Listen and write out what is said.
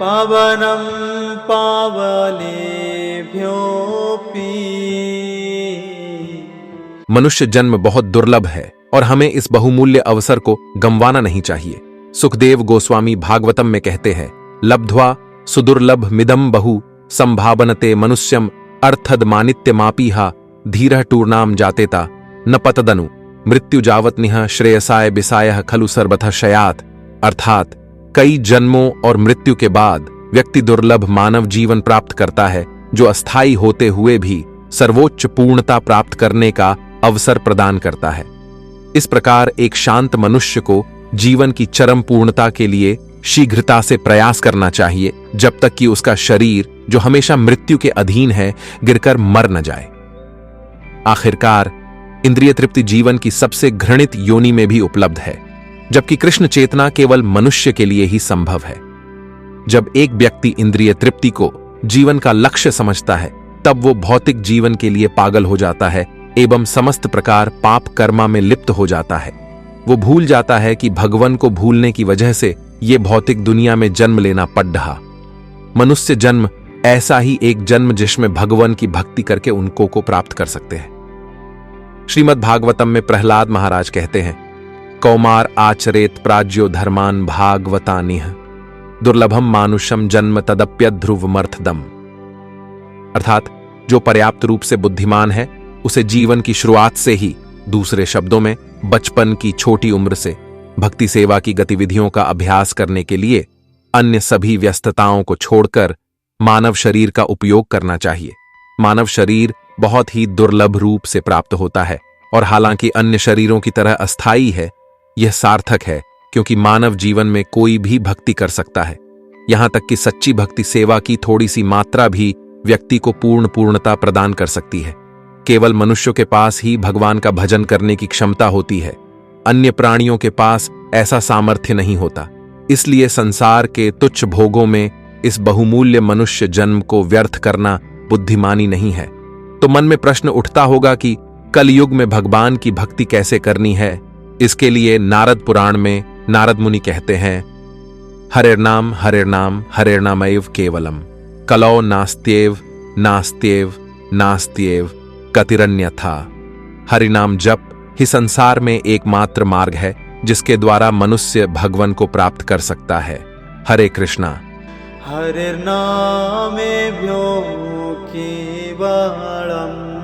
पावनं पावनेभ्योऽपि। मनुष्य जन्म बहुत दुर्लभ है और हमें इस बहुमूल्य अवसर को गंवाना नहीं चाहिए। सुखदेव गोस्वामी भागवतम में कहते हैं, लब्ध्वा सुदुर्लभ मिदम बहु संभावनते मनुष्यम अर्थद मानित्यमापीहा धीरः टूर्णाम जातेता न पतदनु मृत्यु जावतनिह श्रेयसाय बिसायः खलु सर्वथा शयात। अर्थात कई जन्मों और मृत्यु के बाद व्यक्ति दुर्लभ मानव जीवन प्राप्त करता है जो अस्थायी होते हुए भी सर्वोच्च पूर्णता प्राप्त करने का अवसर प्रदान करता है। इस प्रकार एक शांत मनुष्य को जीवन की चरम पूर्णता के लिए शीघ्रता से प्रयास करना चाहिए, जब तक कि उसका शरीर जो हमेशा मृत्यु के अधीन है गिरकर मर न जाए। आखिरकार इंद्रिय तृप्ति जीवन की सबसे घृणित योनि में भी उपलब्ध है, जबकि कृष्ण चेतना केवल मनुष्य के लिए ही संभव है। जब एक व्यक्ति इंद्रिय तृप्ति को जीवन का लक्ष्य समझता है, तब वो भौतिक जीवन के लिए पागल हो जाता है एवं समस्त प्रकार पाप कर्मा में लिप्त हो जाता है। वो भूल जाता है कि भगवान को भूलने की वजह से ये भौतिक दुनिया में जन्म लेना पड़ रहा। मनुष्य जन्म ऐसा ही एक जन्म जिसमें भगवान की भक्ति करके उनको को प्राप्त कर सकते हैं। श्रीमद् भागवतम में प्रहलाद महाराज कहते हैं, कौमार आचरेत प्राज्यो धर्मान भागवतानिह दुर्लभम मानुषम जन्म तदप्यध्रुवमर्थदम। अर्थात जो पर्याप्त रूप से बुद्धिमान है उसे जीवन की शुरुआत से ही, दूसरे शब्दों में बचपन की छोटी उम्र से, भक्ति सेवा की गतिविधियों का अभ्यास करने के लिए अन्य सभी व्यस्तताओं को छोड़कर मानव शरीर का उपयोग करना चाहिए। मानव शरीर बहुत ही दुर्लभ रूप से प्राप्त होता है और हालांकि अन्य शरीरों की तरह अस्थायी है, यह सार्थक है क्योंकि मानव जीवन में कोई भी भक्ति कर सकता है। यहां तक कि सच्ची भक्ति सेवा की थोड़ी सी मात्रा भी व्यक्ति को पूर्णता प्रदान कर सकती है। केवल मनुष्यों के पास ही भगवान का भजन करने की क्षमता होती है, अन्य प्राणियों के पास ऐसा सामर्थ्य नहीं होता। इसलिए संसार के तुच्छ भोगों में इस बहुमूल्य मनुष्य जन्म को व्यर्थ करना बुद्धिमानी नहीं है। तो मन में प्रश्न उठता होगा कि कलयुग में भगवान की भक्ति कैसे करनी है। इसके लिए नारद पुराण में नारद मुनि कहते हैं, हरेर्नाम हरेर्नाम हरेर्नामैव केवलम कलौ नास्त्येव नास्त्येव नास्त्येव कतिरन्यथा। हरिनाम जप ही संसार में एकमात्र मार्ग है जिसके द्वारा मनुष्य भगवान को प्राप्त कर सकता है। हरे कृष्णा। हरिर्नामेभ्यो केवलम्।